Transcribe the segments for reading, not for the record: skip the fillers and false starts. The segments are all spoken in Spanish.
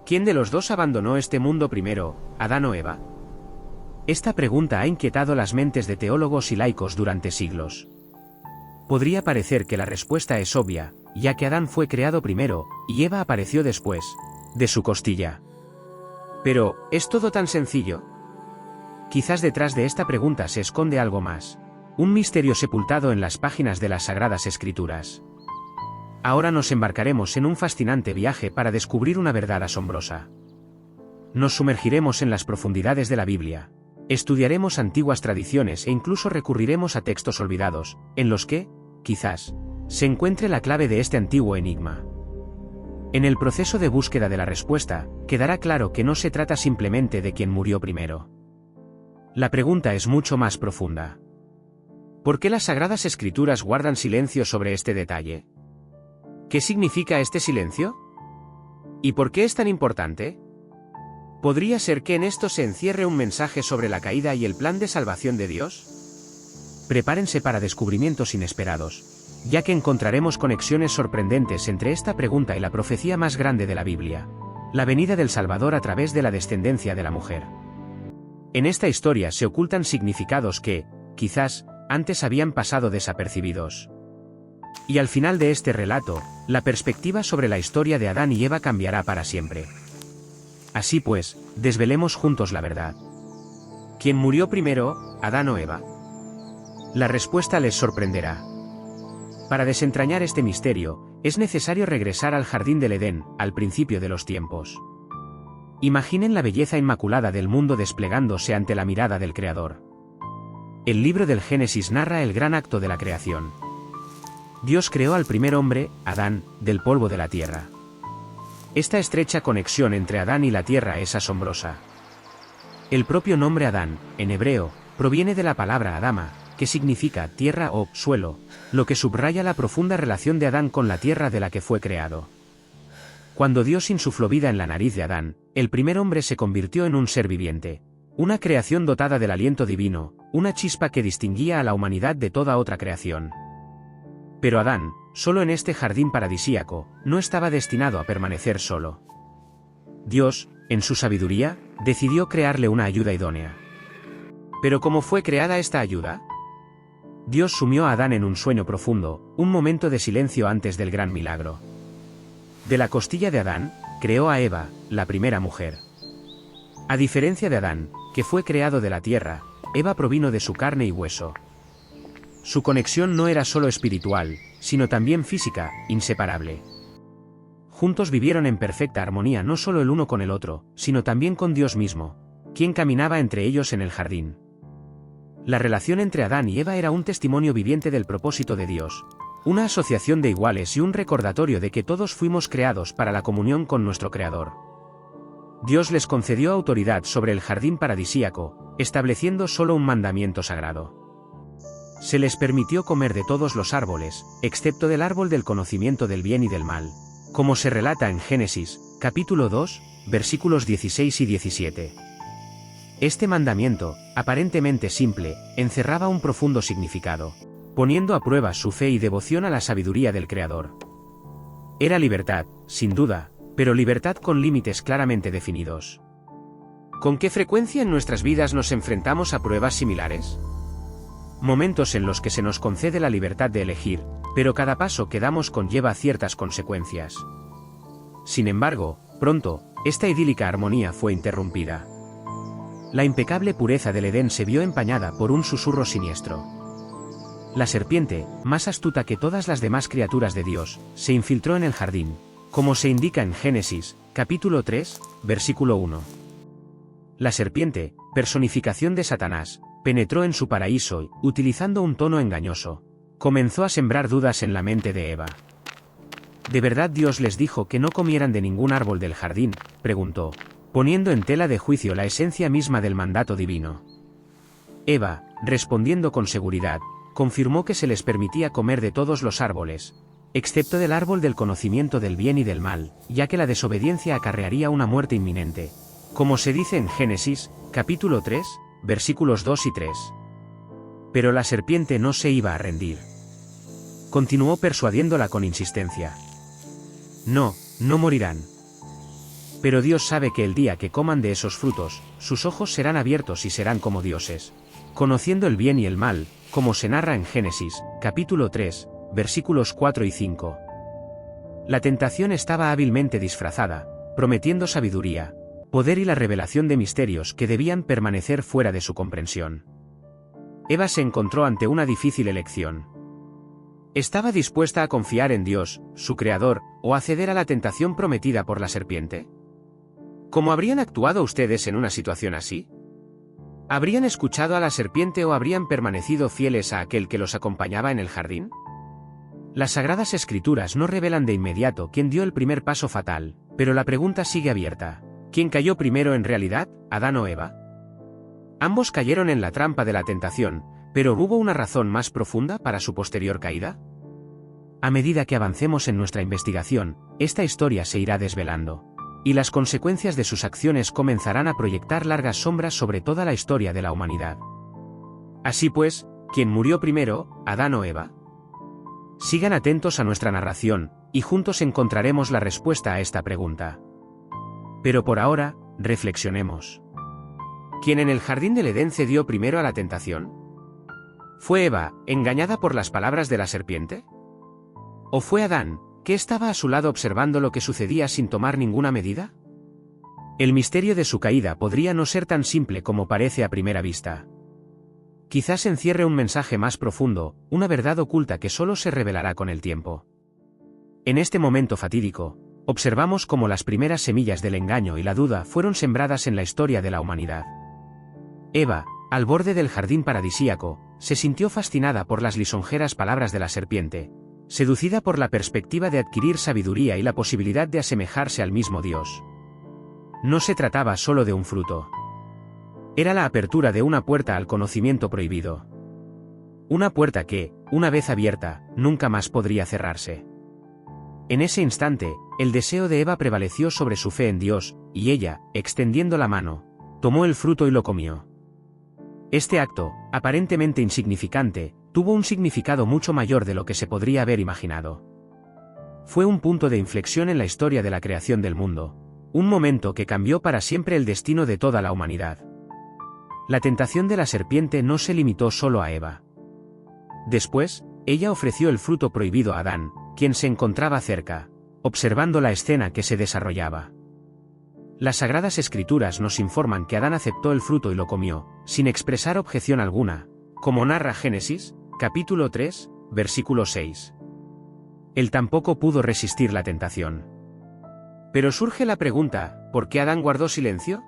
¿Quién de los dos abandonó este mundo primero, Adán o Eva? Esta pregunta ha inquietado las mentes de teólogos y laicos durante siglos. Podría parecer que la respuesta es obvia, ya que Adán fue creado primero, y Eva apareció después, de su costilla. Pero, ¿es todo tan sencillo? Quizás detrás de esta pregunta se esconde algo más. Un misterio sepultado en las páginas de las Sagradas Escrituras. Ahora nos embarcaremos en un fascinante viaje para descubrir una verdad asombrosa. Nos sumergiremos en las profundidades de la Biblia. Estudiaremos antiguas tradiciones e incluso recurriremos a textos olvidados, en los que, quizás, se encuentre la clave de este antiguo enigma. En el proceso de búsqueda de la respuesta, quedará claro que no se trata simplemente de quién murió primero. La pregunta es mucho más profunda. ¿Por qué las Sagradas Escrituras guardan silencio sobre este detalle? ¿Qué significa este silencio? ¿Y por qué es tan importante? ¿Podría ser que en esto se encierre un mensaje sobre la caída y el plan de salvación de Dios? Prepárense para descubrimientos inesperados, ya que encontraremos conexiones sorprendentes entre esta pregunta y la profecía más grande de la Biblia: la venida del Salvador a través de la descendencia de la mujer. En esta historia se ocultan significados que, quizás, antes habían pasado desapercibidos. Y al final de este relato, la perspectiva sobre la historia de Adán y Eva cambiará para siempre. Así pues, desvelemos juntos la verdad. ¿Quién murió primero, Adán o Eva? La respuesta les sorprenderá. Para desentrañar este misterio, es necesario regresar al jardín del Edén, al principio de los tiempos. Imaginen la belleza inmaculada del mundo desplegándose ante la mirada del Creador. El libro del Génesis narra el gran acto de la creación. Dios creó al primer hombre, Adán, del polvo de la tierra. Esta estrecha conexión entre Adán y la tierra es asombrosa. El propio nombre Adán, en hebreo, proviene de la palabra Adama, que significa tierra o suelo, lo que subraya la profunda relación de Adán con la tierra de la que fue creado. Cuando Dios insufló vida en la nariz de Adán, el primer hombre se convirtió en un ser viviente, una creación dotada del aliento divino, una chispa que distinguía a la humanidad de toda otra creación. Pero Adán, solo en este jardín paradisíaco, no estaba destinado a permanecer solo. Dios, en su sabiduría, decidió crearle una ayuda idónea. ¿Pero cómo fue creada esta ayuda? Dios sumió a Adán en un sueño profundo, un momento de silencio antes del gran milagro. De la costilla de Adán, creó a Eva, la primera mujer. A diferencia de Adán, que fue creado de la tierra, Eva provino de su carne y hueso. Su conexión no era solo espiritual, sino también física, inseparable. Juntos vivieron en perfecta armonía no solo el uno con el otro, sino también con Dios mismo, quien caminaba entre ellos en el jardín. La relación entre Adán y Eva era un testimonio viviente del propósito de Dios, una asociación de iguales y un recordatorio de que todos fuimos creados para la comunión con nuestro Creador. Dios les concedió autoridad sobre el jardín paradisíaco, estableciendo solo un mandamiento sagrado. Se les permitió comer de todos los árboles, excepto del árbol del conocimiento del bien y del mal, como se relata en Génesis, capítulo 2, versículos 16 y 17. Este mandamiento, aparentemente simple, encerraba un profundo significado, poniendo a prueba su fe y devoción a la sabiduría del Creador. Era libertad, sin duda, pero libertad con límites claramente definidos. ¿Con qué frecuencia en nuestras vidas nos enfrentamos a pruebas similares? Momentos en los que se nos concede la libertad de elegir, pero cada paso que damos conlleva ciertas consecuencias. Sin embargo, pronto, esta idílica armonía fue interrumpida. La impecable pureza del Edén se vio empañada por un susurro siniestro. La serpiente, más astuta que todas las demás criaturas de Dios, se infiltró en el jardín, como se indica en Génesis, capítulo 3, versículo 1. La serpiente, personificación de Satanás, penetró en su paraíso y, utilizando un tono engañoso, comenzó a sembrar dudas en la mente de Eva. ¿De verdad Dios les dijo que no comieran de ningún árbol del jardín?, preguntó, poniendo en tela de juicio la esencia misma del mandato divino. Eva, respondiendo con seguridad, confirmó que se les permitía comer de todos los árboles, excepto del árbol del conocimiento del bien y del mal, ya que la desobediencia acarrearía una muerte inminente, como se dice en Génesis, capítulo 3, versículos 2 y 3. Pero la serpiente no se iba a rendir. Continuó persuadiéndola con insistencia. No, no morirán. Pero Dios sabe que el día que coman de esos frutos, sus ojos serán abiertos y serán como dioses, conociendo el bien y el mal, como se narra en Génesis, capítulo 3, versículos 4 y 5. La tentación estaba hábilmente disfrazada, prometiendo sabiduría, poder y la revelación de misterios que debían permanecer fuera de su comprensión. Eva se encontró ante una difícil elección. ¿Estaba dispuesta a confiar en Dios, su creador, o a ceder a la tentación prometida por la serpiente? ¿Cómo habrían actuado ustedes en una situación así? ¿Habrían escuchado a la serpiente o habrían permanecido fieles a aquel que los acompañaba en el jardín? Las Sagradas Escrituras no revelan de inmediato quién dio el primer paso fatal, pero la pregunta sigue abierta. ¿Quién cayó primero en realidad, Adán o Eva? Ambos cayeron en la trampa de la tentación, pero ¿hubo una razón más profunda para su posterior caída? A medida que avancemos en nuestra investigación, esta historia se irá desvelando, y las consecuencias de sus acciones comenzarán a proyectar largas sombras sobre toda la historia de la humanidad. Así pues, ¿quién murió primero, Adán o Eva? Sigan atentos a nuestra narración, y juntos encontraremos la respuesta a esta pregunta. Pero por ahora, reflexionemos. ¿Quién en el jardín del Edén cedió primero a la tentación? ¿Fue Eva, engañada por las palabras de la serpiente? ¿O fue Adán, que estaba a su lado observando lo que sucedía sin tomar ninguna medida? El misterio de su caída podría no ser tan simple como parece a primera vista. Quizás encierre un mensaje más profundo, una verdad oculta que solo se revelará con el tiempo. En este momento fatídico, observamos cómo las primeras semillas del engaño y la duda fueron sembradas en la historia de la humanidad. Eva, al borde del jardín paradisíaco, se sintió fascinada por las lisonjeras palabras de la serpiente, seducida por la perspectiva de adquirir sabiduría y la posibilidad de asemejarse al mismo Dios. No se trataba solo de un fruto. Era la apertura de una puerta al conocimiento prohibido. Una puerta que, una vez abierta, nunca más podría cerrarse. En ese instante, el deseo de Eva prevaleció sobre su fe en Dios, y ella, extendiendo la mano, tomó el fruto y lo comió. Este acto, aparentemente insignificante, tuvo un significado mucho mayor de lo que se podría haber imaginado. Fue un punto de inflexión en la historia de la creación del mundo, un momento que cambió para siempre el destino de toda la humanidad. La tentación de la serpiente no se limitó solo a Eva. Después, ella ofreció el fruto prohibido a Adán, quien se encontraba cerca, observando la escena que se desarrollaba. Las Sagradas Escrituras nos informan que Adán aceptó el fruto y lo comió, sin expresar objeción alguna, como narra Génesis, capítulo 3, versículo 6. Él tampoco pudo resistir la tentación. Pero surge la pregunta, ¿por qué Adán guardó silencio?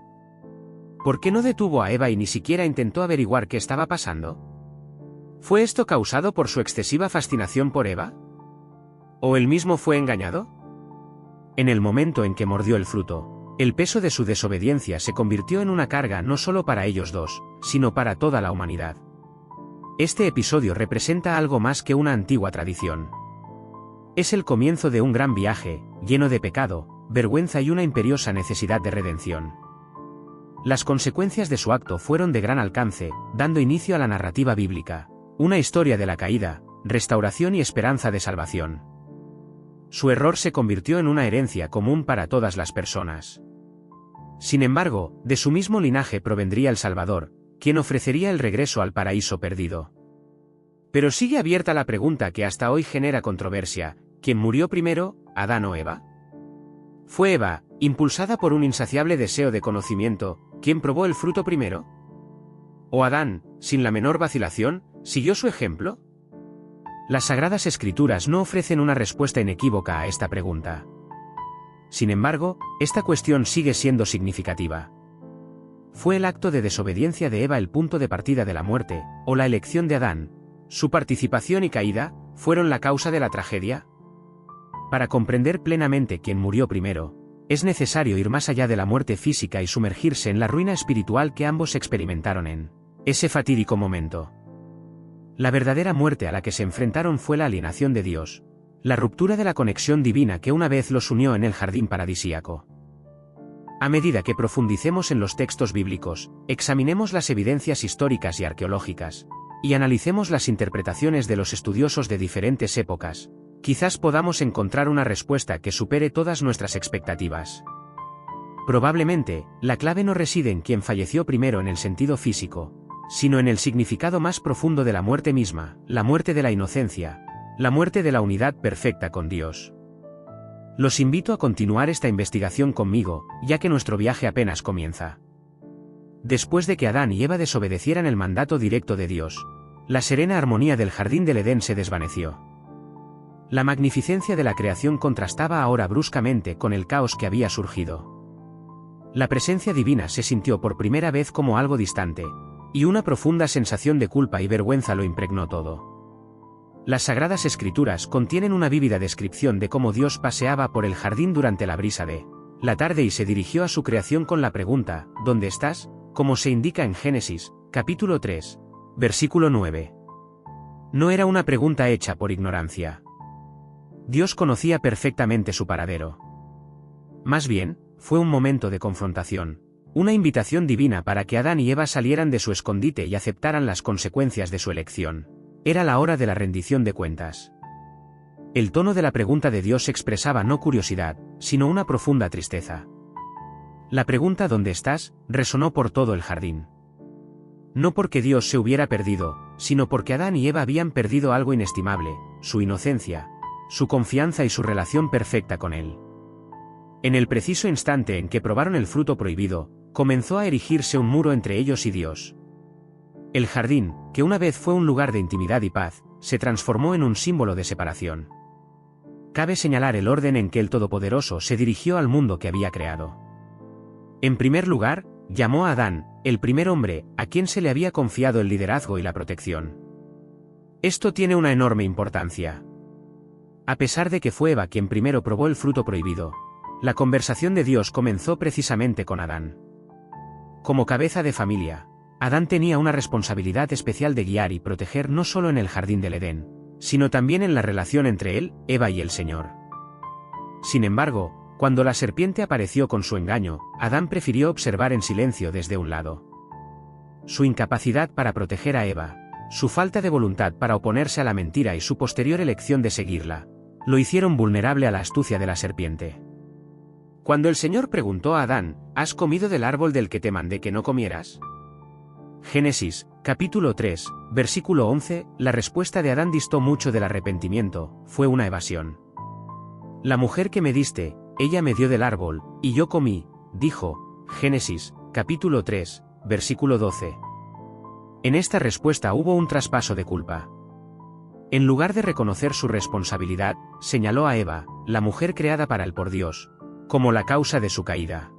¿Por qué no detuvo a Eva y ni siquiera intentó averiguar qué estaba pasando? ¿Fue esto causado por su excesiva fascinación por Eva? ¿O él mismo fue engañado? En el momento en que mordió el fruto, el peso de su desobediencia se convirtió en una carga no solo para ellos dos, sino para toda la humanidad. Este episodio representa algo más que una antigua tradición. Es el comienzo de un gran viaje, lleno de pecado, vergüenza y una imperiosa necesidad de redención. Las consecuencias de su acto fueron de gran alcance, dando inicio a la narrativa bíblica, una historia de la caída, restauración y esperanza de salvación. Su error se convirtió en una herencia común para todas las personas. Sin embargo, de su mismo linaje provendría el Salvador, quien ofrecería el regreso al paraíso perdido. Pero sigue abierta la pregunta que hasta hoy genera controversia: ¿quién murió primero, Adán o Eva? ¿Fue Eva, impulsada por un insaciable deseo de conocimiento, quien probó el fruto primero? ¿O Adán, sin la menor vacilación, siguió su ejemplo? Las Sagradas Escrituras no ofrecen una respuesta inequívoca a esta pregunta. Sin embargo, esta cuestión sigue siendo significativa. ¿Fue el acto de desobediencia de Eva el punto de partida de la muerte, o la elección de Adán, su participación y caída, fueron la causa de la tragedia? Para comprender plenamente quién murió primero, es necesario ir más allá de la muerte física y sumergirse en la ruina espiritual que ambos experimentaron en ese fatídico momento. La verdadera muerte a la que se enfrentaron fue la alienación de Dios, la ruptura de la conexión divina que una vez los unió en el jardín paradisíaco. A medida que profundicemos en los textos bíblicos, examinemos las evidencias históricas y arqueológicas, y analicemos las interpretaciones de los estudiosos de diferentes épocas, quizás podamos encontrar una respuesta que supere todas nuestras expectativas. Probablemente, la clave no reside en quien falleció primero en el sentido físico, sino en el significado más profundo de la muerte misma, la muerte de la inocencia, la muerte de la unidad perfecta con Dios. Los invito a continuar esta investigación conmigo, ya que nuestro viaje apenas comienza. Después de que Adán y Eva desobedecieran el mandato directo de Dios, la serena armonía del jardín del Edén se desvaneció. La magnificencia de la creación contrastaba ahora bruscamente con el caos que había surgido. La presencia divina se sintió por primera vez como algo distante, y una profunda sensación de culpa y vergüenza lo impregnó todo. Las Sagradas Escrituras contienen una vívida descripción de cómo Dios paseaba por el jardín durante la brisa de la tarde y se dirigió a su creación con la pregunta, ¿dónde estás?, como se indica en Génesis, capítulo 3, versículo 9. No era una pregunta hecha por ignorancia. Dios conocía perfectamente su paradero. Más bien, fue un momento de confrontación, una invitación divina para que Adán y Eva salieran de su escondite y aceptaran las consecuencias de su elección. Era la hora de la rendición de cuentas. El tono de la pregunta de Dios expresaba no curiosidad, sino una profunda tristeza. La pregunta ¿dónde estás?, resonó por todo el jardín. No porque Dios se hubiera perdido, sino porque Adán y Eva habían perdido algo inestimable, su inocencia, su confianza y su relación perfecta con Él. En el preciso instante en que probaron el fruto prohibido, comenzó a erigirse un muro entre ellos y Dios. El jardín, que una vez fue un lugar de intimidad y paz, se transformó en un símbolo de separación. Cabe señalar el orden en que el Todopoderoso se dirigió al mundo que había creado. En primer lugar, llamó a Adán, el primer hombre, a quien se le había confiado el liderazgo y la protección. Esto tiene una enorme importancia. A pesar de que fue Eva quien primero probó el fruto prohibido, la conversación de Dios comenzó precisamente con Adán. Como cabeza de familia, Adán tenía una responsabilidad especial de guiar y proteger no solo en el jardín del Edén, sino también en la relación entre él, Eva y el Señor. Sin embargo, cuando la serpiente apareció con su engaño, Adán prefirió observar en silencio desde un lado. Su incapacidad para proteger a Eva, su falta de voluntad para oponerse a la mentira y su posterior elección de seguirla, lo hicieron vulnerable a la astucia de la serpiente. Cuando el Señor preguntó a Adán, ¿has comido del árbol del que te mandé que no comieras? Génesis, capítulo 3, versículo 11, la respuesta de Adán distó mucho del arrepentimiento, fue una evasión. La mujer que me diste, ella me dio del árbol, y yo comí, dijo, Génesis, capítulo 3, versículo 12. En esta respuesta hubo un traspaso de culpa. En lugar de reconocer su responsabilidad, señaló a Eva, la mujer creada para él por Dios, como la causa de su caída.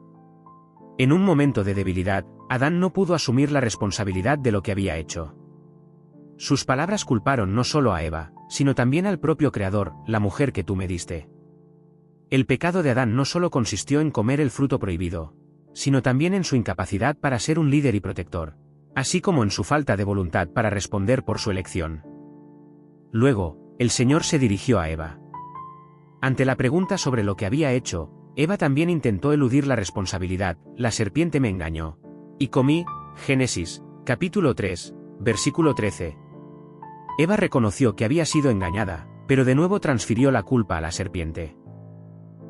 En un momento de debilidad, Adán no pudo asumir la responsabilidad de lo que había hecho. Sus palabras culparon no solo a Eva, sino también al propio Creador, la mujer que tú me diste. El pecado de Adán no solo consistió en comer el fruto prohibido, sino también en su incapacidad para ser un líder y protector, así como en su falta de voluntad para responder por su elección. Luego, el Señor se dirigió a Eva. Ante la pregunta sobre lo que había hecho, Eva también intentó eludir la responsabilidad, la serpiente me engañó. Y comí, Génesis, capítulo 3, versículo 13. Eva reconoció que había sido engañada, pero de nuevo transfirió la culpa a la serpiente.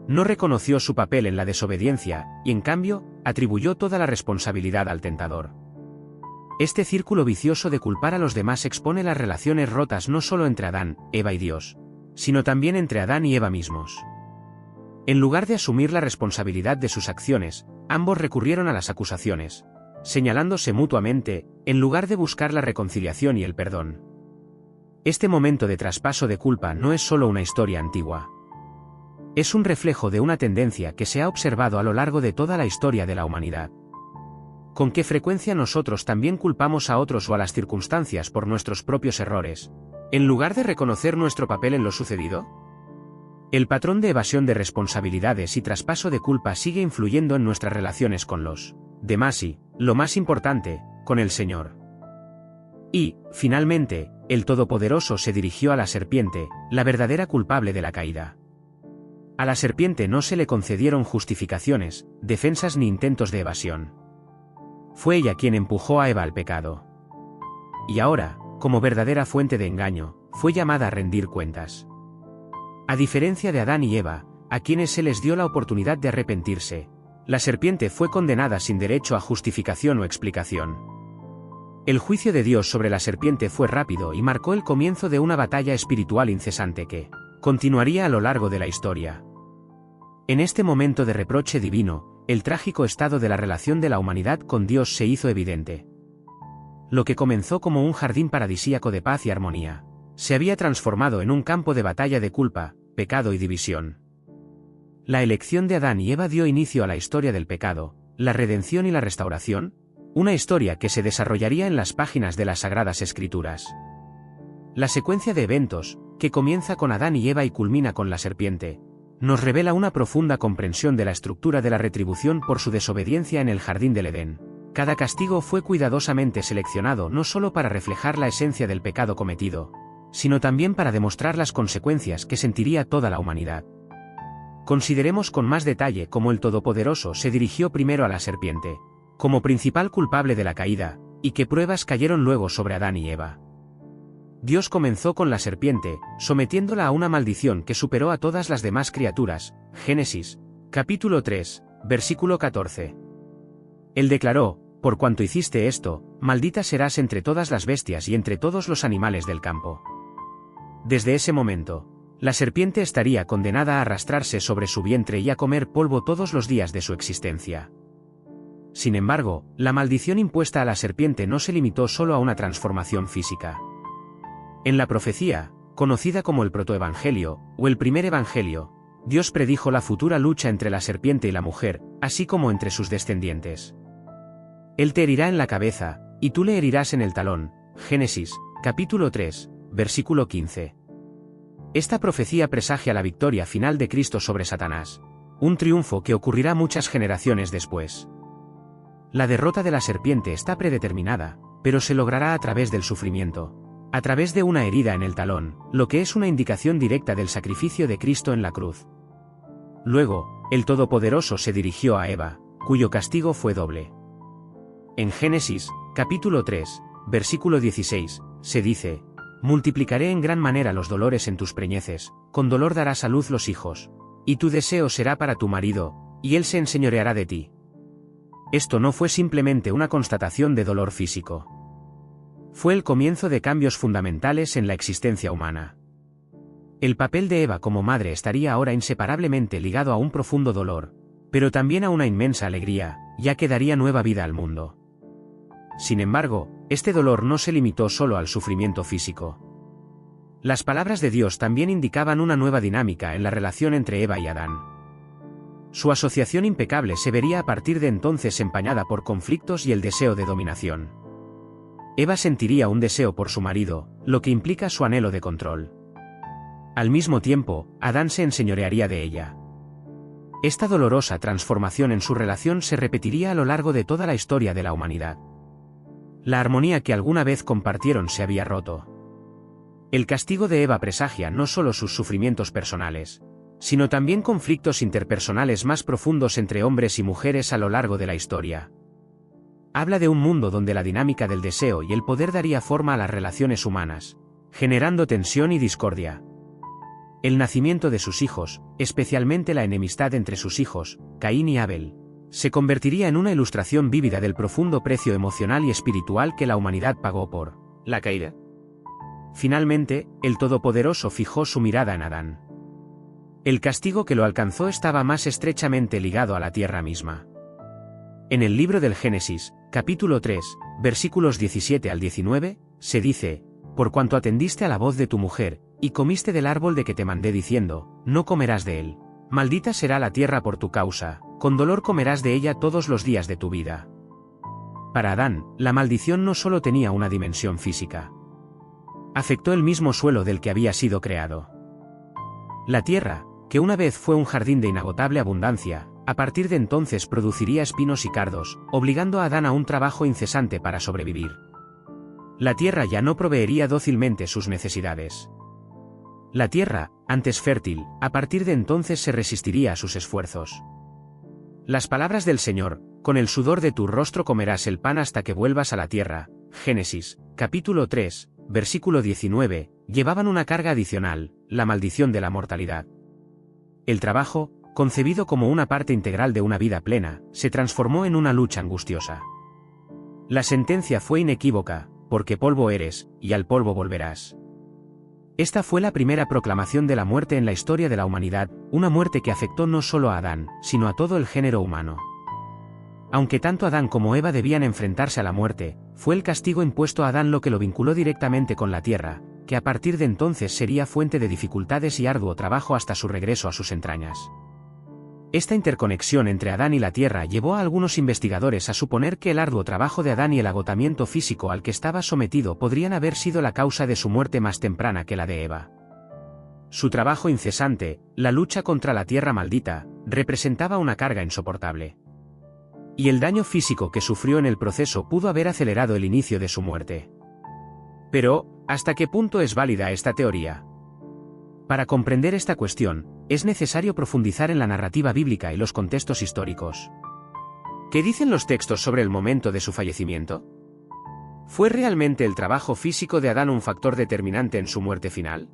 No reconoció su papel en la desobediencia, y en cambio, atribuyó toda la responsabilidad al tentador. Este círculo vicioso de culpar a los demás expone las relaciones rotas no solo entre Adán, Eva y Dios, sino también entre Adán y Eva mismos. En lugar de asumir la responsabilidad de sus acciones, ambos recurrieron a las acusaciones, señalándose mutuamente, en lugar de buscar la reconciliación y el perdón. Este momento de traspaso de culpa no es solo una historia antigua. Es un reflejo de una tendencia que se ha observado a lo largo de toda la historia de la humanidad. ¿Con qué frecuencia nosotros también culpamos a otros o a las circunstancias por nuestros propios errores, en lugar de reconocer nuestro papel en lo sucedido? El patrón de evasión de responsabilidades y traspaso de culpa sigue influyendo en nuestras relaciones con los demás y, lo más importante, con el Señor. Y, finalmente, el Todopoderoso se dirigió a la serpiente, la verdadera culpable de la caída. A la serpiente no se le concedieron justificaciones, defensas ni intentos de evasión. Fue ella quien empujó a Eva al pecado. Y ahora, como verdadera fuente de engaño, fue llamada a rendir cuentas. A diferencia de Adán y Eva, a quienes se les dio la oportunidad de arrepentirse, La serpiente fue condenada sin derecho a justificación o explicación. El juicio de Dios sobre la serpiente fue rápido y marcó el comienzo de una batalla espiritual incesante que continuaría a lo largo de la historia. En este momento de reproche divino, el trágico estado de la relación de la humanidad con Dios se hizo evidente. Lo que comenzó como un jardín paradisíaco de paz y armonía, se había transformado en un campo de batalla de culpa, pecado y división. La elección de Adán y Eva dio inicio a la historia del pecado, la redención y la restauración, una historia que se desarrollaría en las páginas de las Sagradas Escrituras. La secuencia de eventos, que comienza con Adán y Eva y culmina con la serpiente, nos revela una profunda comprensión de la estructura de la retribución por su desobediencia en el jardín del Edén. Cada castigo fue cuidadosamente seleccionado no solo para reflejar la esencia del pecado cometido, sino también para demostrar las consecuencias que sentiría toda la humanidad. Consideremos con más detalle cómo el Todopoderoso se dirigió primero a la serpiente, como principal culpable de la caída, y qué pruebas cayeron luego sobre Adán y Eva. Dios comenzó con la serpiente, sometiéndola a una maldición que superó a todas las demás criaturas. Génesis, capítulo 3, versículo 14. Él declaró: por cuanto hiciste esto, maldita serás entre todas las bestias y entre todos los animales del campo. Desde ese momento, la serpiente estaría condenada a arrastrarse sobre su vientre y a comer polvo todos los días de su existencia. Sin embargo, la maldición impuesta a la serpiente no se limitó solo a una transformación física. En la profecía, conocida como el protoevangelio, o el primer evangelio, Dios predijo la futura lucha entre la serpiente y la mujer, así como entre sus descendientes. Él te herirá en la cabeza, y tú le herirás en el talón. Génesis, capítulo 3, versículo 15. Esta profecía presagia la victoria final de Cristo sobre Satanás, un triunfo que ocurrirá muchas generaciones después. La derrota de la serpiente está predeterminada, pero se logrará a través del sufrimiento, a través de una herida en el talón, lo que es una indicación directa del sacrificio de Cristo en la cruz. Luego, el Todopoderoso se dirigió a Eva, cuyo castigo fue doble. En Génesis, capítulo 3, versículo 16, se dice: multiplicaré en gran manera los dolores en tus preñeces, con dolor darás a luz los hijos, y tu deseo será para tu marido, y él se enseñoreará de ti. Esto no fue simplemente una constatación de dolor físico. Fue el comienzo de cambios fundamentales en la existencia humana. El papel de Eva como madre estaría ahora inseparablemente ligado a un profundo dolor, pero también a una inmensa alegría, ya que daría nueva vida al mundo. Sin embargo, este dolor no se limitó solo al sufrimiento físico. Las palabras de Dios también indicaban una nueva dinámica en la relación entre Eva y Adán. Su asociación impecable se vería a partir de entonces empañada por conflictos y el deseo de dominación. Eva sentiría un deseo por su marido, lo que implica su anhelo de control. Al mismo tiempo, Adán se enseñorearía de ella. Esta dolorosa transformación en su relación se repetiría a lo largo de toda la historia de la humanidad. La armonía que alguna vez compartieron se había roto. El castigo de Eva presagia no solo sus sufrimientos personales, sino también conflictos interpersonales más profundos entre hombres y mujeres a lo largo de la historia. Habla de un mundo donde la dinámica del deseo y el poder daría forma a las relaciones humanas, generando tensión y discordia. El nacimiento de sus hijos, especialmente la enemistad entre sus hijos, Caín y Abel, se convertiría en una ilustración vívida del profundo precio emocional y espiritual que la humanidad pagó por la caída. Finalmente, el Todopoderoso fijó su mirada en Adán. El castigo que lo alcanzó estaba más estrechamente ligado a la tierra misma. En el libro del Génesis, capítulo 3, versículos 17 al 19, se dice: por cuanto atendiste a la voz de tu mujer, y comiste del árbol de que te mandé diciendo, no comerás de él. Maldita será la tierra por tu causa, con dolor comerás de ella todos los días de tu vida. Para Adán, la maldición no solo tenía una dimensión física. Afectó el mismo suelo del que había sido creado. La tierra, que una vez fue un jardín de inagotable abundancia, a partir de entonces produciría espinos y cardos, obligando a Adán a un trabajo incesante para sobrevivir. La tierra ya no proveería dócilmente sus necesidades. La tierra, antes fértil, a partir de entonces se resistiría a sus esfuerzos. Las palabras del Señor: con el sudor de tu rostro comerás el pan hasta que vuelvas a la tierra, Génesis, capítulo 3, versículo 19, llevaban una carga adicional, la maldición de la mortalidad. El trabajo, concebido como una parte integral de una vida plena, se transformó en una lucha angustiosa. La sentencia fue inequívoca, porque polvo eres, y al polvo volverás. Esta fue la primera proclamación de la muerte en la historia de la humanidad, una muerte que afectó no solo a Adán, sino a todo el género humano. Aunque tanto Adán como Eva debían enfrentarse a la muerte, fue el castigo impuesto a Adán lo que lo vinculó directamente con la tierra, que a partir de entonces sería fuente de dificultades y arduo trabajo hasta su regreso a sus entrañas. Esta interconexión entre Adán y la tierra llevó a algunos investigadores a suponer que el arduo trabajo de Adán y el agotamiento físico al que estaba sometido podrían haber sido la causa de su muerte más temprana que la de Eva. Su trabajo incesante, la lucha contra la tierra maldita, representaba una carga insoportable. Y el daño físico que sufrió en el proceso pudo haber acelerado el inicio de su muerte. Pero, ¿hasta qué punto es válida esta teoría? Para comprender esta cuestión, es necesario profundizar en la narrativa bíblica y los contextos históricos. ¿Qué dicen los textos sobre el momento de su fallecimiento? ¿Fue realmente el trabajo físico de Adán un factor determinante en su muerte final?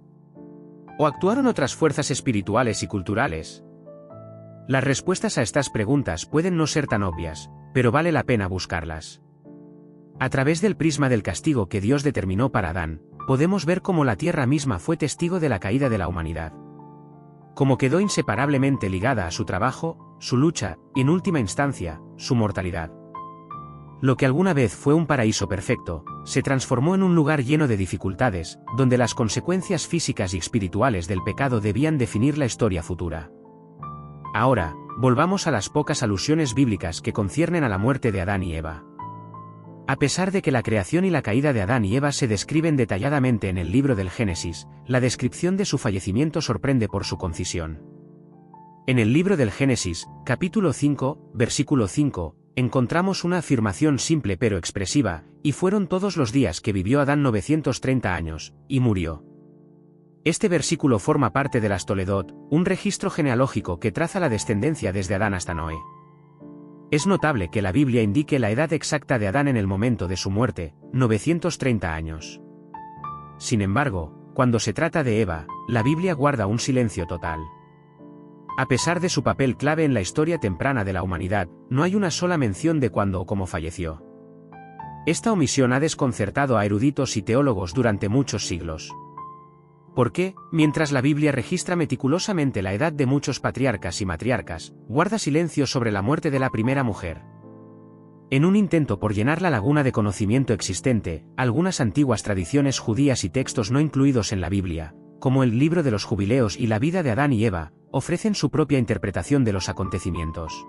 ¿O actuaron otras fuerzas espirituales y culturales? Las respuestas a estas preguntas pueden no ser tan obvias, pero vale la pena buscarlas. A través del prisma del castigo que Dios determinó para Adán, podemos ver cómo la tierra misma fue testigo de la caída de la humanidad. Cómo quedó inseparablemente ligada a su trabajo, su lucha, y en última instancia, su mortalidad. Lo que alguna vez fue un paraíso perfecto, se transformó en un lugar lleno de dificultades, donde las consecuencias físicas y espirituales del pecado debían definir la historia futura. Ahora, volvamos a las pocas alusiones bíblicas que conciernen a la muerte de Adán y Eva. A pesar de que la creación y la caída de Adán y Eva se describen detalladamente en el libro del Génesis, la descripción de su fallecimiento sorprende por su concisión. En el libro del Génesis, capítulo 5, versículo 5, encontramos una afirmación simple pero expresiva, y fueron todos los días que vivió Adán 930 años, y murió. Este versículo forma parte de las Toledot, un registro genealógico que traza la descendencia desde Adán hasta Noé. Es notable que la Biblia indique la edad exacta de Adán en el momento de su muerte, 930 años. Sin embargo, cuando se trata de Eva, la Biblia guarda un silencio total. A pesar de su papel clave en la historia temprana de la humanidad, no hay una sola mención de cuándo o cómo falleció. Esta omisión ha desconcertado a eruditos y teólogos durante muchos siglos. ¿Por qué, mientras la Biblia registra meticulosamente la edad de muchos patriarcas y matriarcas, guarda silencio sobre la muerte de la primera mujer? En un intento por llenar la laguna de conocimiento existente, algunas antiguas tradiciones judías y textos no incluidos en la Biblia, como el libro de los jubileos y la vida de Adán y Eva, ofrecen su propia interpretación de los acontecimientos.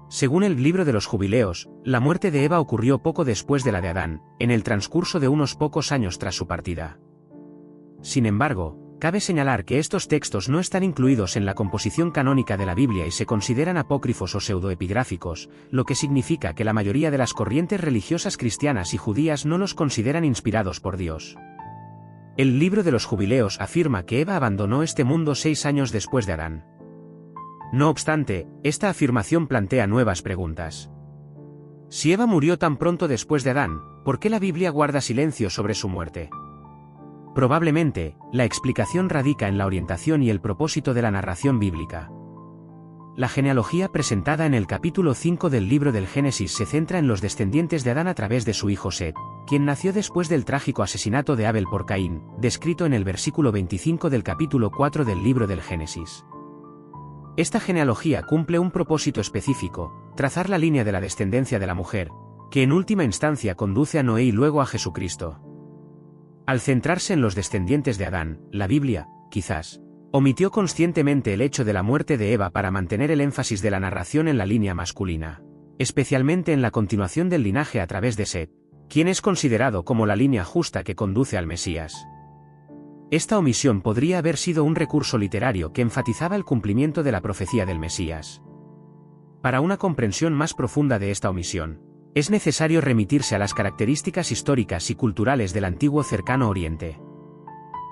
Según el libro de los jubileos, la muerte de Eva ocurrió poco después de la de Adán, en el transcurso de unos pocos años tras su partida. Sin embargo, cabe señalar que estos textos no están incluidos en la composición canónica de la Biblia y se consideran apócrifos o pseudoepigráficos, lo que significa que la mayoría de las corrientes religiosas cristianas y judías no los consideran inspirados por Dios. El libro de los jubileos afirma que Eva abandonó este mundo 6 años después de Adán. No obstante, esta afirmación plantea nuevas preguntas. Si Eva murió tan pronto después de Adán, ¿por qué la Biblia guarda silencio sobre su muerte? Probablemente, la explicación radica en la orientación y el propósito de la narración bíblica. La genealogía presentada en el capítulo 5 del libro del Génesis se centra en los descendientes de Adán a través de su hijo Set, quien nació después del trágico asesinato de Abel por Caín, descrito en el versículo 25 del capítulo 4 del libro del Génesis. Esta genealogía cumple un propósito específico, trazar la línea de la descendencia de la mujer, que en última instancia conduce a Noé y luego a Jesucristo. Al centrarse en los descendientes de Adán, la Biblia, quizás, omitió conscientemente el hecho de la muerte de Eva para mantener el énfasis de la narración en la línea masculina, especialmente en la continuación del linaje a través de Set, quien es considerado como la línea justa que conduce al Mesías. Esta omisión podría haber sido un recurso literario que enfatizaba el cumplimiento de la profecía del Mesías. Para una comprensión más profunda de esta omisión, es necesario remitirse a las características históricas y culturales del antiguo Cercano Oriente.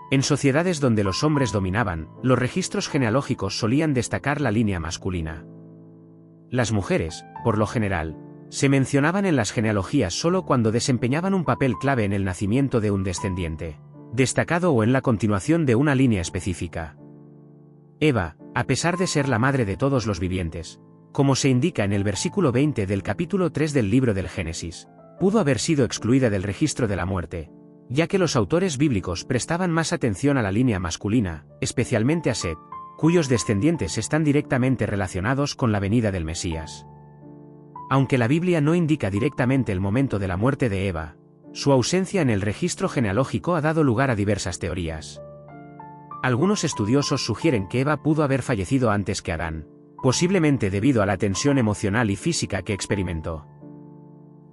En sociedades donde los hombres dominaban, los registros genealógicos solían destacar la línea masculina. Las mujeres, por lo general, se mencionaban en las genealogías solo cuando desempeñaban un papel clave en el nacimiento de un descendiente destacado o en la continuación de una línea específica. Eva, a pesar de ser la madre de todos los vivientes, como se indica en el versículo 20 del capítulo 3 del libro del Génesis, pudo haber sido excluida del registro de la muerte, ya que los autores bíblicos prestaban más atención a la línea masculina, especialmente a Set, cuyos descendientes están directamente relacionados con la venida del Mesías. Aunque la Biblia no indica directamente el momento de la muerte de Eva, su ausencia en el registro genealógico ha dado lugar a diversas teorías. Algunos estudiosos sugieren que Eva pudo haber fallecido antes que Adán, posiblemente debido a la tensión emocional y física que experimentó.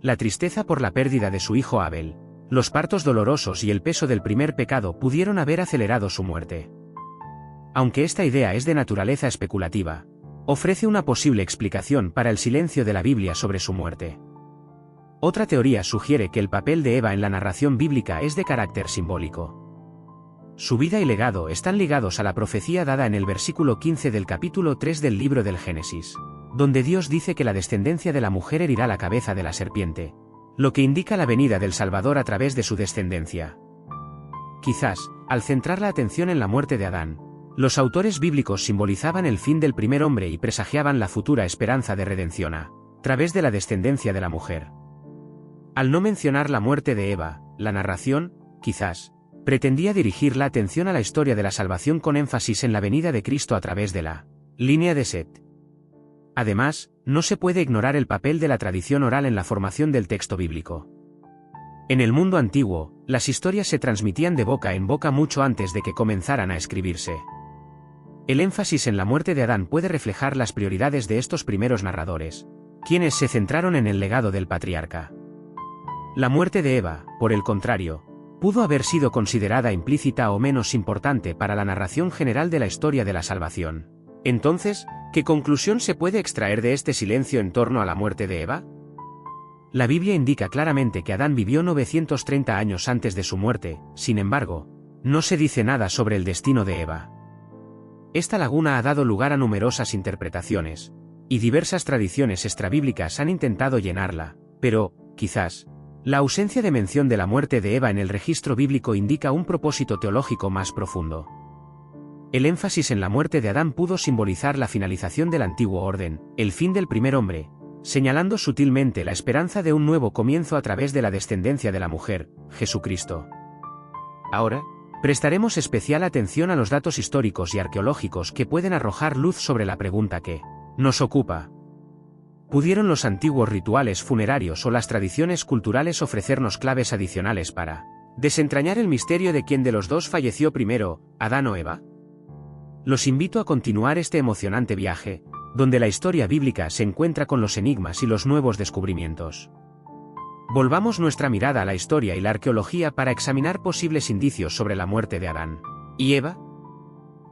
La tristeza por la pérdida de su hijo Abel, los partos dolorosos y el peso del primer pecado pudieron haber acelerado su muerte. Aunque esta idea es de naturaleza especulativa, ofrece una posible explicación para el silencio de la Biblia sobre su muerte. Otra teoría sugiere que el papel de Eva en la narración bíblica es de carácter simbólico. Su vida y legado están ligados a la profecía dada en el versículo 15 del capítulo 3 del libro del Génesis, donde Dios dice que la descendencia de la mujer herirá la cabeza de la serpiente, lo que indica la venida del Salvador a través de su descendencia. Quizás, al centrar la atención en la muerte de Adán, los autores bíblicos simbolizaban el fin del primer hombre y presagiaban la futura esperanza de redención a través de la descendencia de la mujer. Al no mencionar la muerte de Eva, la narración, quizás, pretendía dirigir la atención a la historia de la salvación con énfasis en la venida de Cristo a través de la línea de Set. Además, no se puede ignorar el papel de la tradición oral en la formación del texto bíblico. En el mundo antiguo, las historias se transmitían de boca en boca mucho antes de que comenzaran a escribirse. El énfasis en la muerte de Adán puede reflejar las prioridades de estos primeros narradores, quienes se centraron en el legado del patriarca. La muerte de Eva, por el contrario, pudo haber sido considerada implícita o menos importante para la narración general de la historia de la salvación. Entonces, ¿qué conclusión se puede extraer de este silencio en torno a la muerte de Eva? La Biblia indica claramente que Adán vivió 930 años antes de su muerte, sin embargo, no se dice nada sobre el destino de Eva. Esta laguna ha dado lugar a numerosas interpretaciones, y diversas tradiciones extrabíblicas han intentado llenarla, pero, quizás, la ausencia de mención de la muerte de Eva en el registro bíblico indica un propósito teológico más profundo. El énfasis en la muerte de Adán pudo simbolizar la finalización del antiguo orden, el fin del primer hombre, señalando sutilmente la esperanza de un nuevo comienzo a través de la descendencia de la mujer, Jesucristo. Ahora, prestaremos especial atención a los datos históricos y arqueológicos que pueden arrojar luz sobre la pregunta que nos ocupa. ¿Pudieron los antiguos rituales funerarios o las tradiciones culturales ofrecernos claves adicionales para desentrañar el misterio de quién de los dos falleció primero, Adán o Eva? Los invito a continuar este emocionante viaje, donde la historia bíblica se encuentra con los enigmas y los nuevos descubrimientos. Volvamos nuestra mirada a la historia y la arqueología para examinar posibles indicios sobre la muerte de Adán y Eva.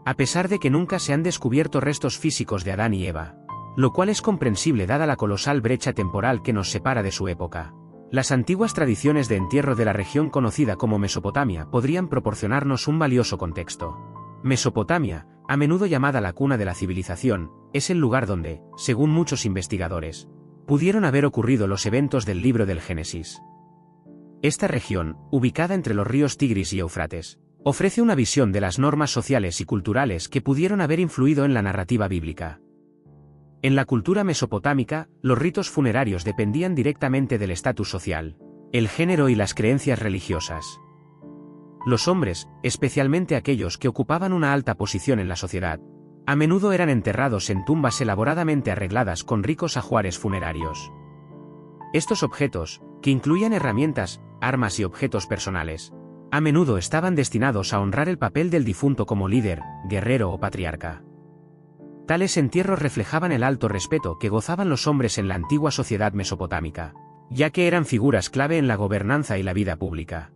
A pesar de que nunca se han descubierto restos físicos de Adán y Eva, lo cual es comprensible dada la colosal brecha temporal que nos separa de su época, las antiguas tradiciones de entierro de la región conocida como Mesopotamia podrían proporcionarnos un valioso contexto. Mesopotamia, a menudo llamada la cuna de la civilización, es el lugar donde, según muchos investigadores, pudieron haber ocurrido los eventos del libro del Génesis. Esta región, ubicada entre los ríos Tigris y Éufrates, ofrece una visión de las normas sociales y culturales que pudieron haber influido en la narrativa bíblica. En la cultura mesopotámica, los ritos funerarios dependían directamente del estatus social, el género y las creencias religiosas. Los hombres, especialmente aquellos que ocupaban una alta posición en la sociedad, a menudo eran enterrados en tumbas elaboradamente arregladas con ricos ajuares funerarios. Estos objetos, que incluían herramientas, armas y objetos personales, a menudo estaban destinados a honrar el papel del difunto como líder, guerrero o patriarca. Tales entierros reflejaban el alto respeto que gozaban los hombres en la antigua sociedad mesopotámica, ya que eran figuras clave en la gobernanza y la vida pública.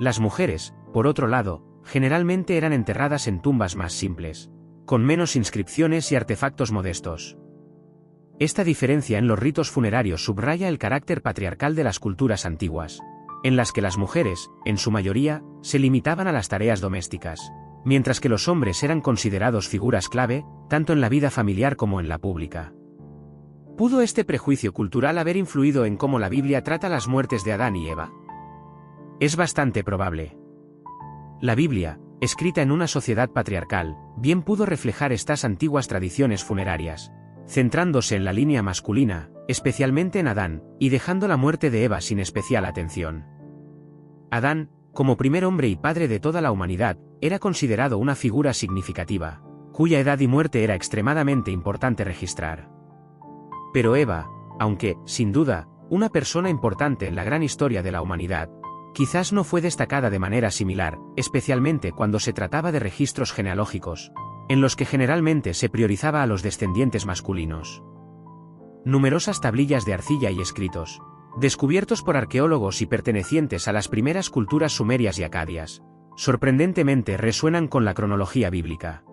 Las mujeres, por otro lado, generalmente eran enterradas en tumbas más simples, con menos inscripciones y artefactos modestos. Esta diferencia en los ritos funerarios subraya el carácter patriarcal de las culturas antiguas, en las que las mujeres, en su mayoría, se limitaban a las tareas domésticas, mientras que los hombres eran considerados figuras clave, tanto en la vida familiar como en la pública. ¿Pudo este prejuicio cultural haber influido en cómo la Biblia trata las muertes de Adán y Eva? Es bastante probable. La Biblia, escrita en una sociedad patriarcal, bien pudo reflejar estas antiguas tradiciones funerarias, centrándose en la línea masculina, especialmente en Adán, y dejando la muerte de Eva sin especial atención. Adán, como primer hombre y padre de toda la humanidad, era considerado una figura significativa, cuya edad y muerte era extremadamente importante registrar. Pero Eva, aunque, sin duda, una persona importante en la gran historia de la humanidad, quizás no fue destacada de manera similar, especialmente cuando se trataba de registros genealógicos, en los que generalmente se priorizaba a los descendientes masculinos. Numerosas tablillas de arcilla y escritos, descubiertos por arqueólogos y pertenecientes a las primeras culturas sumerias y acadias, sorprendentemente resuenan con la cronología bíblica.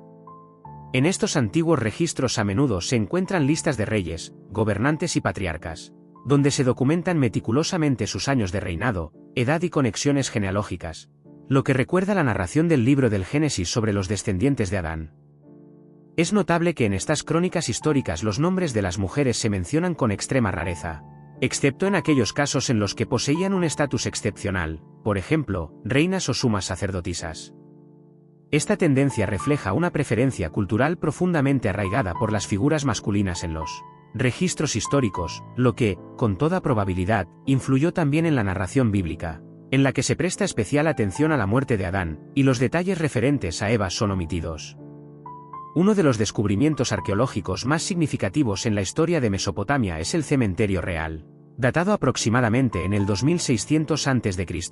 En estos antiguos registros a menudo se encuentran listas de reyes, gobernantes y patriarcas, donde se documentan meticulosamente sus años de reinado, edad y conexiones genealógicas, lo que recuerda la narración del libro del Génesis sobre los descendientes de Adán. Es notable que en estas crónicas históricas los nombres de las mujeres se mencionan con extrema rareza, excepto en aquellos casos en los que poseían un estatus excepcional, por ejemplo, reinas o sumas sacerdotisas. Esta tendencia refleja una preferencia cultural profundamente arraigada por las figuras masculinas en los registros históricos, lo que, con toda probabilidad, influyó también en la narración bíblica, en la que se presta especial atención a la muerte de Adán, y los detalles referentes a Eva son omitidos. Uno de los descubrimientos arqueológicos más significativos en la historia de Mesopotamia es el cementerio real, datado aproximadamente en el 2600 a.C.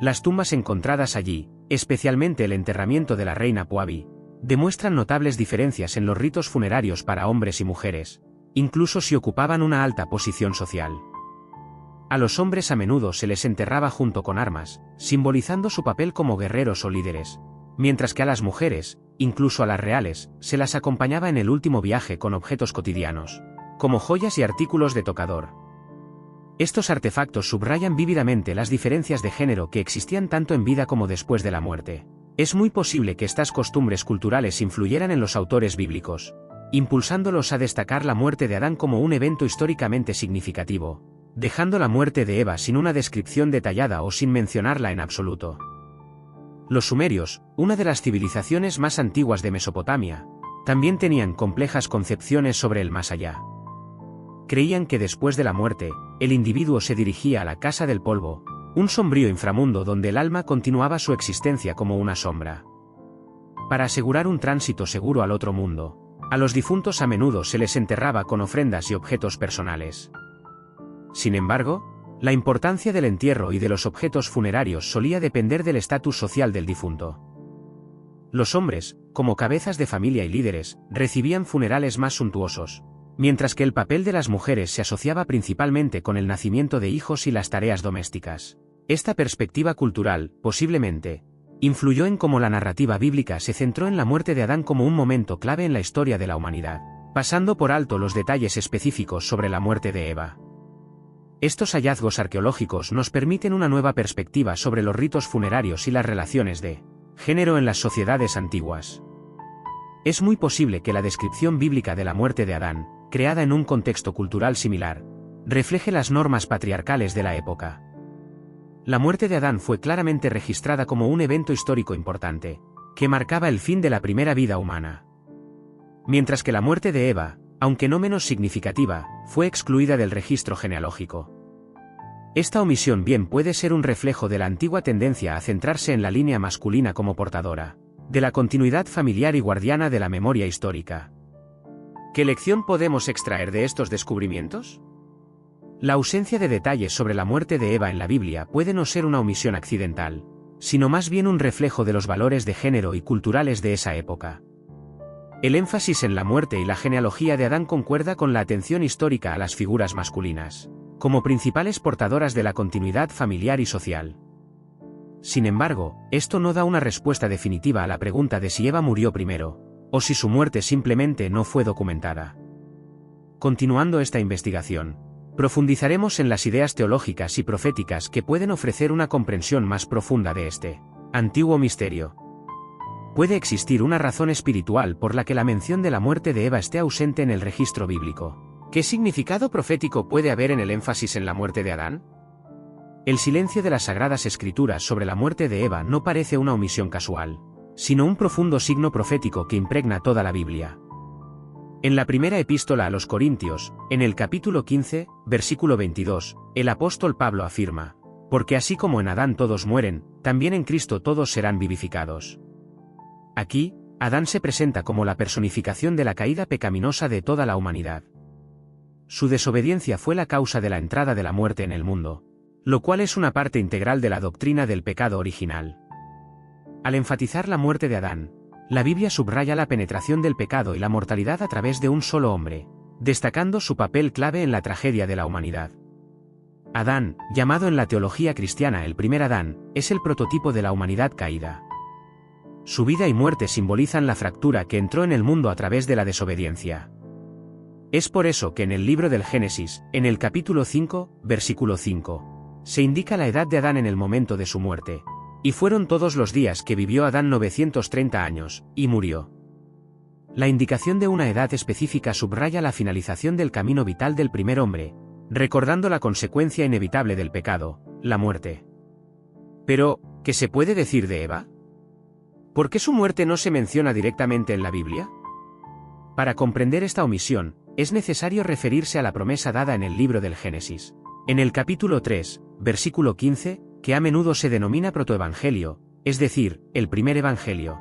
Las tumbas encontradas allí, especialmente el enterramiento de la reina Puabi, demuestran notables diferencias en los ritos funerarios para hombres y mujeres, incluso si ocupaban una alta posición social. A los hombres a menudo se les enterraba junto con armas, simbolizando su papel como guerreros o líderes, mientras que a las mujeres, incluso a las reales, se las acompañaba en el último viaje con objetos cotidianos, como joyas y artículos de tocador. Estos artefactos subrayan vívidamente las diferencias de género que existían tanto en vida como después de la muerte. Es muy posible que estas costumbres culturales influyeran en los autores bíblicos, impulsándolos a destacar la muerte de Adán como un evento históricamente significativo, dejando la muerte de Eva sin una descripción detallada o sin mencionarla en absoluto. Los sumerios, una de las civilizaciones más antiguas de Mesopotamia, también tenían complejas concepciones sobre el más allá. Creían que después de la muerte, el individuo se dirigía a la casa del polvo, un sombrío inframundo donde el alma continuaba su existencia como una sombra. Para asegurar un tránsito seguro al otro mundo, a los difuntos a menudo se les enterraba con ofrendas y objetos personales. Sin embargo, la importancia del entierro y de los objetos funerarios solía depender del estatus social del difunto. Los hombres, como cabezas de familia y líderes, recibían funerales más suntuosos, mientras que el papel de las mujeres se asociaba principalmente con el nacimiento de hijos y las tareas domésticas. Esta perspectiva cultural, posiblemente, influyó en cómo la narrativa bíblica se centró en la muerte de Adán como un momento clave en la historia de la humanidad, pasando por alto los detalles específicos sobre la muerte de Eva. Estos hallazgos arqueológicos nos permiten una nueva perspectiva sobre los ritos funerarios y las relaciones de género en las sociedades antiguas. Es muy posible que la descripción bíblica de la muerte de Adán, creada en un contexto cultural similar, refleje las normas patriarcales de la época. La muerte de Adán fue claramente registrada como un evento histórico importante, que marcaba el fin de la primera vida humana. Mientras que la muerte de Eva, aunque no menos significativa, fue excluida del registro genealógico. Esta omisión bien puede ser un reflejo de la antigua tendencia a centrarse en la línea masculina como portadora de la continuidad familiar y guardiana de la memoria histórica. ¿Qué lección podemos extraer de estos descubrimientos? La ausencia de detalles sobre la muerte de Eva en la Biblia puede no ser una omisión accidental, sino más bien un reflejo de los valores de género y culturales de esa época. El énfasis en la muerte y la genealogía de Adán concuerda con la atención histórica a las figuras masculinas, como principales portadoras de la continuidad familiar y social. Sin embargo, esto no da una respuesta definitiva a la pregunta de si Eva murió primero, o si su muerte simplemente no fue documentada. Continuando esta investigación, profundizaremos en las ideas teológicas y proféticas que pueden ofrecer una comprensión más profunda de este antiguo misterio. ¿Puede existir una razón espiritual por la que la mención de la muerte de Eva esté ausente en el registro bíblico? ¿Qué significado profético puede haber en el énfasis en la muerte de Adán? El silencio de las Sagradas Escrituras sobre la muerte de Eva no parece una omisión casual, sino un profundo signo profético que impregna toda la Biblia. En la primera epístola a los Corintios, en el capítulo 15, versículo 22, el apóstol Pablo afirma: porque así como en Adán todos mueren, también en Cristo todos serán vivificados. Aquí, Adán se presenta como la personificación de la caída pecaminosa de toda la humanidad. Su desobediencia fue la causa de la entrada de la muerte en el mundo, lo cual es una parte integral de la doctrina del pecado original. Al enfatizar la muerte de Adán, la Biblia subraya la penetración del pecado y la mortalidad a través de un solo hombre, destacando su papel clave en la tragedia de la humanidad. Adán, llamado en la teología cristiana el primer Adán, es el prototipo de la humanidad caída. Su vida y muerte simbolizan la fractura que entró en el mundo a través de la desobediencia. Es por eso que en el libro del Génesis, en el capítulo 5, versículo 5, se indica la edad de Adán en el momento de su muerte. Y fueron todos los días que vivió Adán 930 años, y murió. La indicación de una edad específica subraya la finalización del camino vital del primer hombre, recordando la consecuencia inevitable del pecado, la muerte. Pero, ¿qué se puede decir de Eva? ¿Por qué su muerte no se menciona directamente en la Biblia? Para comprender esta omisión, es necesario referirse a la promesa dada en el libro del Génesis. En el capítulo 3, versículo 15, que a menudo se denomina protoevangelio, es decir, el primer evangelio.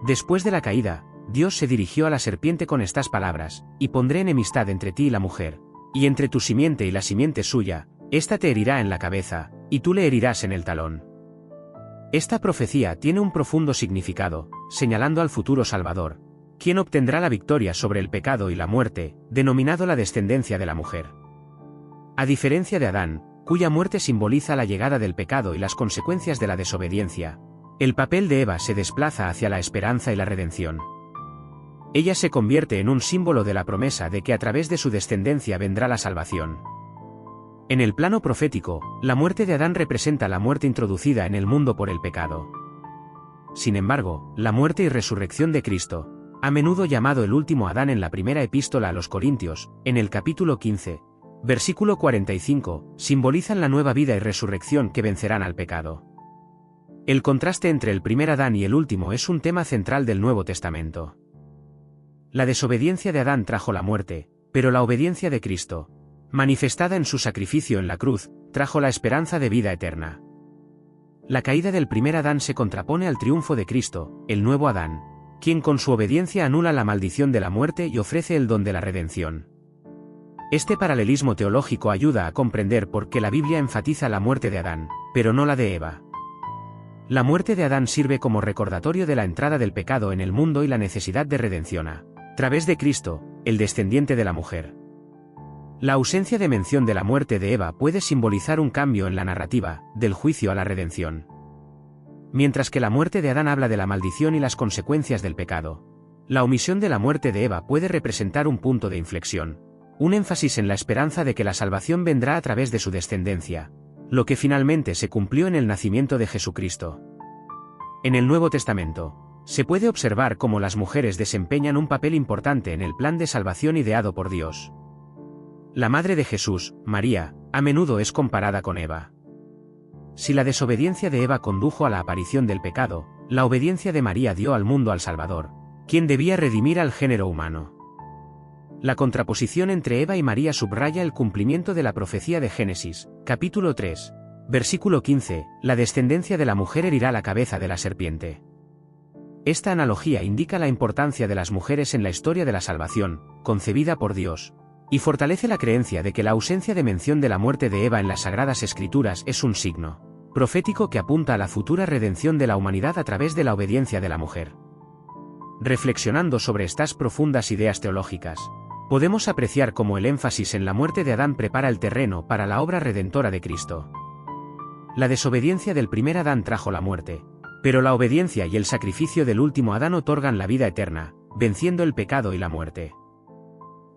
Después de la caída, Dios se dirigió a la serpiente con estas palabras: y pondré enemistad entre ti y la mujer, y entre tu simiente y la simiente suya, ésta te herirá en la cabeza, y tú le herirás en el talón. Esta profecía tiene un profundo significado, señalando al futuro Salvador, quien obtendrá la victoria sobre el pecado y la muerte, denominado la descendencia de la mujer. A diferencia de Adán, cuya muerte simboliza la llegada del pecado y las consecuencias de la desobediencia, el papel de Eva se desplaza hacia la esperanza y la redención. Ella se convierte en un símbolo de la promesa de que a través de su descendencia vendrá la salvación. En el plano profético, la muerte de Adán representa la muerte introducida en el mundo por el pecado. Sin embargo, la muerte y resurrección de Cristo, a menudo llamado el último Adán en la primera epístola a los Corintios, en el capítulo 15, versículo 45, simbolizan la nueva vida y resurrección que vencerán al pecado. El contraste entre el primer Adán y el último es un tema central del Nuevo Testamento. La desobediencia de Adán trajo la muerte, pero la obediencia de Cristo, manifestada en su sacrificio en la cruz, trajo la esperanza de vida eterna. La caída del primer Adán se contrapone al triunfo de Cristo, el nuevo Adán, quien con su obediencia anula la maldición de la muerte y ofrece el don de la redención. Este paralelismo teológico ayuda a comprender por qué la Biblia enfatiza la muerte de Adán, pero no la de Eva. La muerte de Adán sirve como recordatorio de la entrada del pecado en el mundo y la necesidad de redención a través de Cristo, el descendiente de la mujer. La ausencia de mención de la muerte de Eva puede simbolizar un cambio en la narrativa, del juicio a la redención. Mientras que la muerte de Adán habla de la maldición y las consecuencias del pecado, la omisión de la muerte de Eva puede representar un punto de inflexión, un énfasis en la esperanza de que la salvación vendrá a través de su descendencia, lo que finalmente se cumplió en el nacimiento de Jesucristo. En el Nuevo Testamento, se puede observar cómo las mujeres desempeñan un papel importante en el plan de salvación ideado por Dios. La madre de Jesús, María, a menudo es comparada con Eva. Si la desobediencia de Eva condujo a la aparición del pecado, la obediencia de María dio al mundo al Salvador, quien debía redimir al género humano. La contraposición entre Eva y María subraya el cumplimiento de la profecía de Génesis, capítulo 3, versículo 15, la descendencia de la mujer herirá la cabeza de la serpiente. Esta analogía indica la importancia de las mujeres en la historia de la salvación, concebida por Dios, y fortalece la creencia de que la ausencia de mención de la muerte de Eva en las Sagradas Escrituras es un signo profético que apunta a la futura redención de la humanidad a través de la obediencia de la mujer. Reflexionando sobre estas profundas ideas teológicas, podemos apreciar cómo el énfasis en la muerte de Adán prepara el terreno para la obra redentora de Cristo. La desobediencia del primer Adán trajo la muerte, pero la obediencia y el sacrificio del último Adán otorgan la vida eterna, venciendo el pecado y la muerte.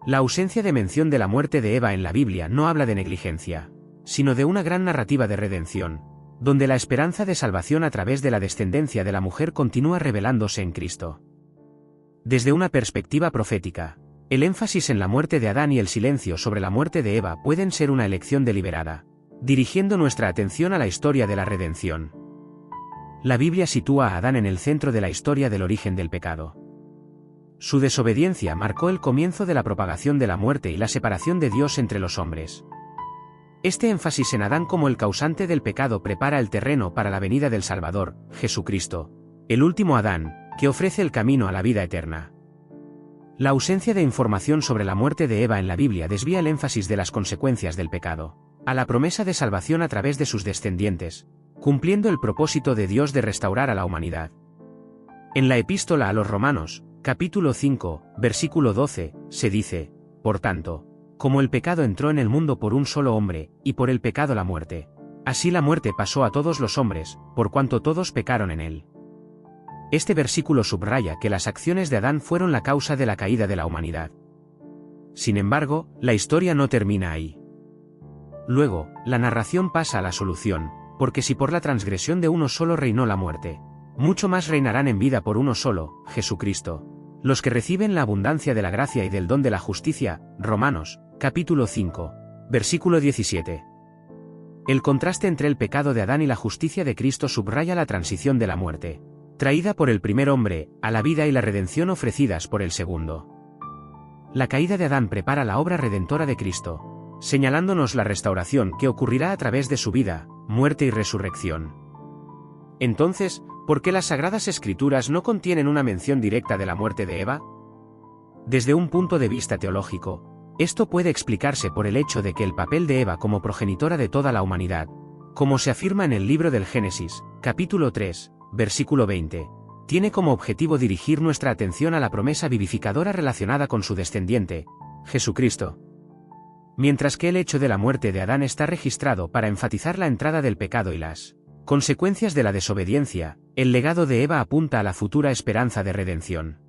La ausencia de mención de la muerte de Eva en la Biblia no habla de negligencia, sino de una gran narrativa de redención, donde la esperanza de salvación a través de la descendencia de la mujer continúa revelándose en Cristo. Desde una perspectiva profética, el énfasis en la muerte de Adán y el silencio sobre la muerte de Eva pueden ser una elección deliberada, dirigiendo nuestra atención a la historia de la redención. La Biblia sitúa a Adán en el centro de la historia del origen del pecado. Su desobediencia marcó el comienzo de la propagación de la muerte y la separación de Dios entre los hombres. Este énfasis en Adán como el causante del pecado prepara el terreno para la venida del Salvador, Jesucristo, el último Adán, que ofrece el camino a la vida eterna. La ausencia de información sobre la muerte de Eva en la Biblia desvía el énfasis de las consecuencias del pecado a la promesa de salvación a través de sus descendientes, cumpliendo el propósito de Dios de restaurar a la humanidad. En la Epístola a los Romanos, capítulo 5, versículo 12, se dice: por tanto, como el pecado entró en el mundo por un solo hombre, y por el pecado la muerte, así la muerte pasó a todos los hombres, por cuanto todos pecaron en él. Este versículo subraya que las acciones de Adán fueron la causa de la caída de la humanidad. Sin embargo, la historia no termina ahí. Luego, la narración pasa a la solución, porque si por la transgresión de uno solo reinó la muerte, mucho más reinarán en vida por uno solo, Jesucristo, los que reciben la abundancia de la gracia y del don de la justicia. Romanos, capítulo 5, versículo 17. El contraste entre el pecado de Adán y la justicia de Cristo subraya la transición de la muerte, traída por el primer hombre, a la vida y la redención ofrecidas por el segundo. La caída de Adán prepara la obra redentora de Cristo, señalándonos la restauración que ocurrirá a través de su vida, muerte y resurrección. Entonces, ¿por qué las Sagradas Escrituras no contienen una mención directa de la muerte de Eva? Desde un punto de vista teológico, esto puede explicarse por el hecho de que el papel de Eva como progenitora de toda la humanidad, como se afirma en el libro del Génesis, capítulo 3, versículo 20, tiene como objetivo dirigir nuestra atención a la promesa vivificadora relacionada con su descendiente, Jesucristo. Mientras que el hecho de la muerte de Adán está registrado para enfatizar la entrada del pecado y las consecuencias de la desobediencia, el legado de Eva apunta a la futura esperanza de redención.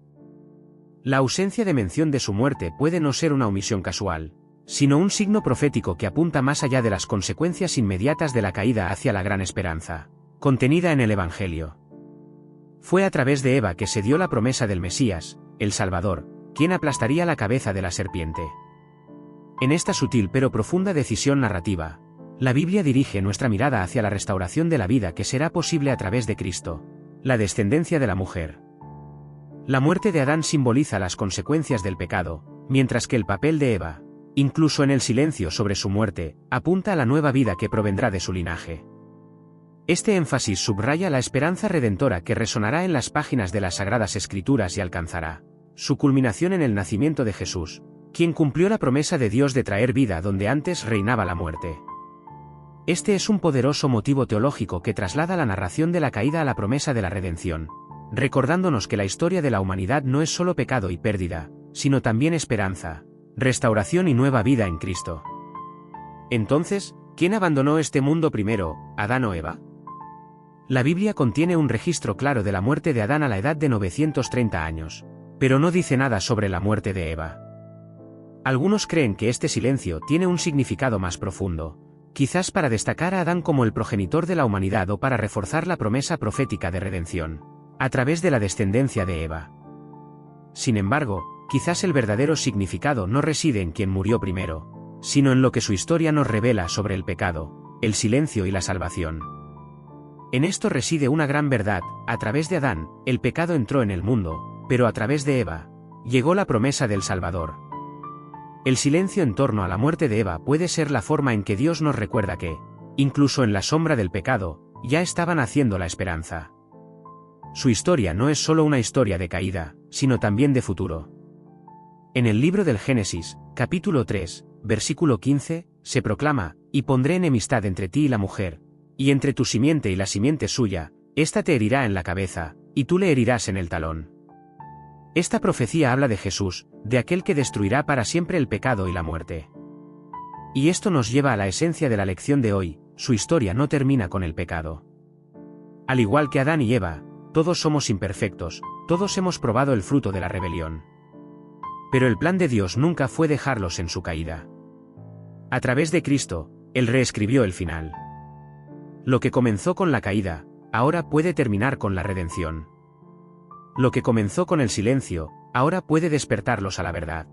La ausencia de mención de su muerte puede no ser una omisión casual, sino un signo profético que apunta más allá de las consecuencias inmediatas de la caída hacia la gran esperanza contenida en el Evangelio. Fue a través de Eva que se dio la promesa del Mesías, el Salvador, quien aplastaría la cabeza de la serpiente. En esta sutil pero profunda decisión narrativa, la Biblia dirige nuestra mirada hacia la restauración de la vida que será posible a través de Cristo, la descendencia de la mujer. La muerte de Adán simboliza las consecuencias del pecado, mientras que el papel de Eva, incluso en el silencio sobre su muerte, apunta a la nueva vida que provendrá de su linaje. Este énfasis subraya la esperanza redentora que resonará en las páginas de las Sagradas Escrituras y alcanzará su culminación en el nacimiento de Jesús, quien cumplió la promesa de Dios de traer vida donde antes reinaba la muerte. Este es un poderoso motivo teológico que traslada la narración de la caída a la promesa de la redención, recordándonos que la historia de la humanidad no es solo pecado y pérdida, sino también esperanza, restauración y nueva vida en Cristo. Entonces, ¿quién abandonó este mundo primero, Adán o Eva? La Biblia contiene un registro claro de la muerte de Adán a la edad de 930 años, pero no dice nada sobre la muerte de Eva. Algunos creen que este silencio tiene un significado más profundo, quizás para destacar a Adán como el progenitor de la humanidad o para reforzar la promesa profética de redención, a través de la descendencia de Eva. Sin embargo, quizás el verdadero significado no reside en quien murió primero, sino en lo que su historia nos revela sobre el pecado, el silencio y la salvación. En esto reside una gran verdad: a través de Adán, el pecado entró en el mundo, pero a través de Eva, llegó la promesa del Salvador. El silencio en torno a la muerte de Eva puede ser la forma en que Dios nos recuerda que, incluso en la sombra del pecado, ya estaban haciendo la esperanza. Su historia no es solo una historia de caída, sino también de futuro. En el libro del Génesis, capítulo 3, versículo 15, se proclama: «Y pondré enemistad entre ti y la mujer, y entre tu simiente y la simiente suya, ésta te herirá en la cabeza, y tú le herirás en el talón». Esta profecía habla de Jesús, de aquel que destruirá para siempre el pecado y la muerte. Y esto nos lleva a la esencia de la lección de hoy: su historia no termina con el pecado. Al igual que Adán y Eva, todos somos imperfectos, todos hemos probado el fruto de la rebelión. Pero el plan de Dios nunca fue dejarlos en su caída. A través de Cristo, Él reescribió el final. Lo que comenzó con la caída, ahora puede terminar con la redención. Lo que comenzó con el silencio, ahora puede despertarlos a la verdad.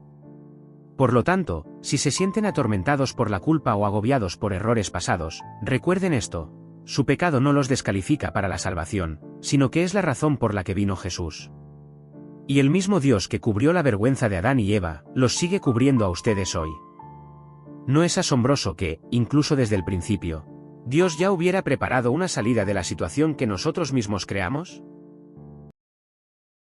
Por lo tanto, si se sienten atormentados por la culpa o agobiados por errores pasados, recuerden esto: su pecado no los descalifica para la salvación, sino que es la razón por la que vino Jesús. Y el mismo Dios que cubrió la vergüenza de Adán y Eva, los sigue cubriendo a ustedes hoy. ¿No es asombroso que, incluso desde el principio, Dios ya hubiera preparado una salida de la situación que nosotros mismos creamos?